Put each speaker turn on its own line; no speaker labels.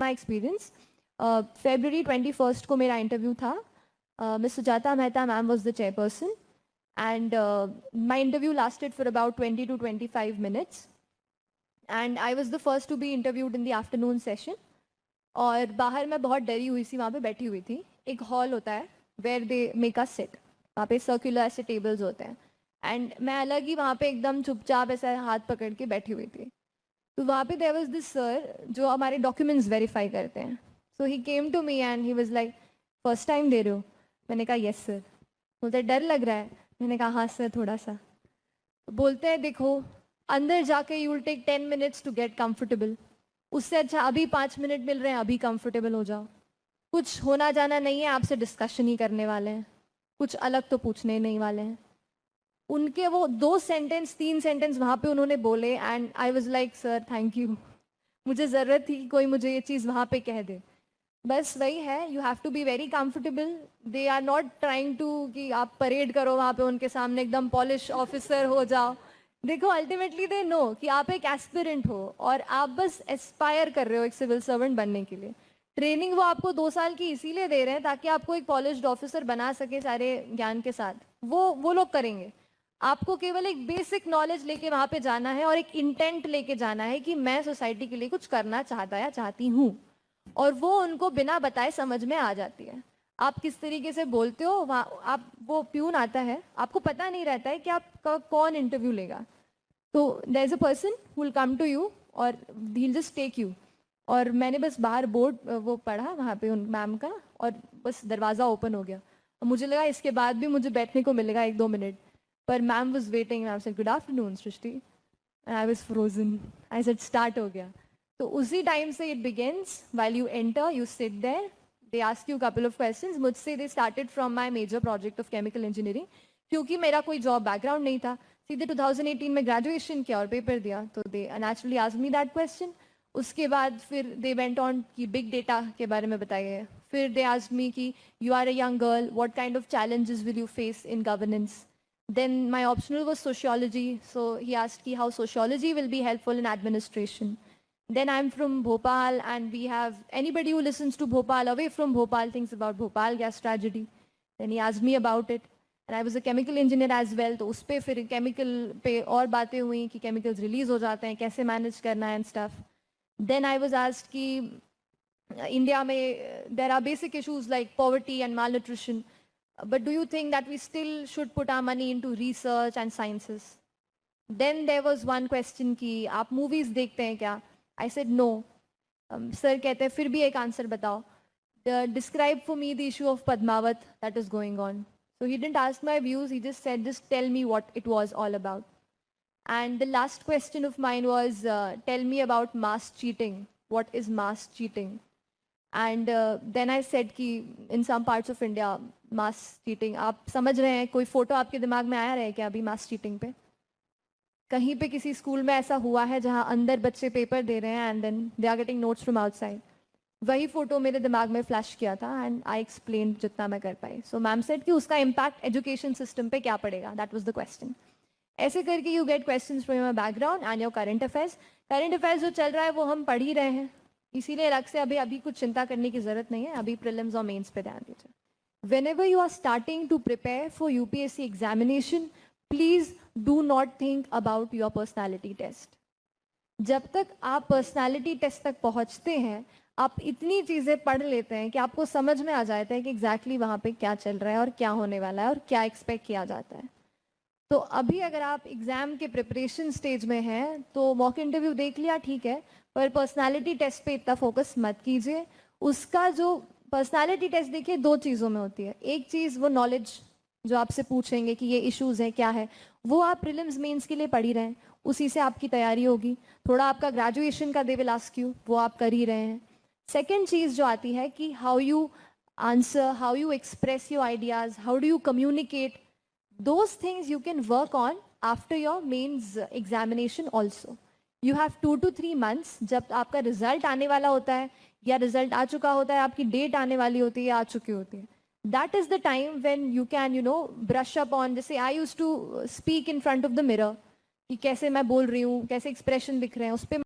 My experience, February 21st को मेरा interview था. Miss Sujata Mehta ma'am was the chairperson, and my interview lasted for about 20 to 25 minutes, and I was the first to be interviewed in the afternoon session. और बाहर मैं बहुत डरी हुई थी, वहाँ पे बैठी हुई थी. एक हॉल होता है where they make us sit, वहाँ पे सर्कुलर ऐसे टेबल्स होते हैं, एंड मैं अलग ही वहाँ पे एकदम चुपचाप ऐसा हाथ पकड़ के बैठी हुई थी. तो वहाँ पे देयर वाज दिस सर जो हमारे डॉक्यूमेंट्स वेरीफाई करते हैं. So he came to me and he was like, first time दे रहे हो? मैंने कहा यस सर. बोलते डर लग रहा है? मैंने कहा हाँ सर थोड़ा सा. बोलते हैं देखो, अंदर जाके you will take 10 minutes to get comfortable. उससे अच्छा अभी 5 मिनट मिल रहे हैं, अभी कंफर्टेबल हो जाओ. कुछ होना जाना नहीं है, आपसे डिस्कशन ही करने वाले हैं, कुछ अलग तो पूछने ही नहीं वाले हैं. उनके वो 2 सेंटेंस 3 सेंटेंस वहाँ पे उन्होंने बोले, and I was like sir thank you. मुझे ज़रूरत थी कि कोई मुझे ये चीज़ वहाँ पे कह दे. बस वही है, you have to be very comfortable. They are not trying to कि आप परेड करो वहाँ पे उनके सामने, एकदम पॉलिश ऑफिसर हो जाओ. देखो अल्टीमेटली दे नो कि आप एक एस्पिरेंट हो और आप बस एस्पायर कर रहे हो एक सिविल सर्वेंट बनने के लिए. ट्रेनिंग वो आपको 2 साल की इसीलिए दे रहे हैं ताकि आपको एक पॉलिश्ड ऑफिसर बना सके सारे ज्ञान के साथ. वो लोग करेंगे. आपको केवल एक बेसिक नॉलेज लेके वहाँ पे जाना है और एक इंटेंट लेके जाना है कि मैं सोसाइटी के लिए कुछ करना चाहता या चाहती हूँ, और वो उनको बिना बताए समझ में आ जाती है. आप किस तरीके से बोलते हो वहाँ, आप वो प्यून आता है, आपको पता नहीं रहता है कि आपका कौन इंटरव्यू लेगा. तो there is a person who will come to you और he will just take you. और मैंने बस बाहर बोर्ड वो पढ़ा वहाँ पे उन मैम का, और बस दरवाज़ा ओपन हो गया. और मुझे लगा इसके बाद भी मुझे बैठने को मिलेगा 1-2 मिनट. पर ma'am was waiting. Ma'am said good afternoon Srishti, and I was frozen. I said start हो गया. तो उसी टाइम से it begins. While you enter you sit there, they ask you couple of questions. मुझसे they started from my major project of chemical engineering, क्योंकि मेरा कोई job background नहीं था. सीधे 2018 में ग्रेजुएशन किया और पेपर दिया, तो they naturally asked me that question. उसके बाद फिर दे वेंट ऑन कि बिग डेटा के बारे में बताइए. फिर दे आस्क्ड मी कि you are a young girl, what kind of challenges will you face in governance. Then my optional was sociology, so he asked me how sociology will be helpful in administration. Then I'm from Bhopal, and we have anybody who listens to Bhopal away from Bhopal thinks about Bhopal gas tragedy. Then he asked me about it, and I was a chemical engineer as well. तो उस पे फिर chemical पे और बातें हुई कि chemicals release हो जाते हैं, कैसे manage करना है and stuff. Then I was asked कि India में there are basic issues like poverty and malnutrition. But do you think that we still should put our money into research and sciences? Then there was one question कि आप movies देखते हैं क्या? I said no. Sir कहते हैं फिर भी एक आंसर बताओ. Describe for me the issue of Padmavat that is going on. So he didn't ask my views, he just said just tell me what it was all about. And the last question of mine was tell me about mass cheating. What is mass cheating? And then I said कि in some parts of India mass cheating, आप समझ रहे हैं, कोई photo आपके दिमाग में आया रहे क्या अभी mass cheating पे? कहीं पे किसी स्कूल में ऐसा हुआ है जहाँ अंदर बच्चे पेपर दे रहे हैं and then they are getting notes from outside? वही फोटो मेरे दिमाग में फ्लैश किया था and I explained जितना मैं कर पाई. So मैम said कि उसका impact education system पे क्या पड़ेगा? That was the question. ऐसे करके you get questions from your background and your current affairs. Current affairs जो चल रहा है वो हम पढ़ ही रहे हैं, इसीलिए अलग से अभी कुछ चिंता करने की ज़रूरत नहीं है. अभी प्रीलिम्स और मेंस पे ध्यान दीजिए. Whenever you are starting to prepare for UPSC examination, please do not think about your personality test. जब तक आप पर्सनालिटी टेस्ट तक पहुंचते हैं, आप इतनी चीज़ें पढ़ लेते हैं कि आपको समझ में आ जाता है कि एग्जैक्टली वहाँ पे क्या चल रहा है और क्या होने वाला है और क्या एक्सपेक्ट किया जाता है. तो अभी अगर आप एग्ज़ाम के प्रिपरेशन स्टेज में हैं तो मॉक इंटरव्यू देख लिया ठीक है, पर पर्सनालिटी टेस्ट पे इतना फोकस मत कीजिए. उसका जो पर्सनालिटी टेस्ट देखिए 2 चीज़ों में होती है. एक चीज़ वो नॉलेज जो आपसे पूछेंगे कि ये इश्यूज़ हैं क्या है, वो आप प्रीलिम्स मेंस के लिए पढ़ ही रहे हैं, उसी से आपकी तैयारी होगी. थोड़ा आपका ग्रेजुएशन का दे विल आस्क यू, वो आप कर ही रहे हैं. सेकेंड चीज़ जो आती है कि how you answer, how you express your ideas, how do you communicate, those things you can work on after your mains examination also. You have 2 to 3 months. जब आपका रिजल्ट आने वाला होता है या रिजल्ट आ चुका होता है, आपकी डेट आने वाली होती है या आ चुकी होती है, that is the time when you can brush up on. जैसे I used to speak in front of the mirror कि कैसे मैं बोल रही हूँ, कैसे एक्सप्रेशन दिख रहे हैं, उस पर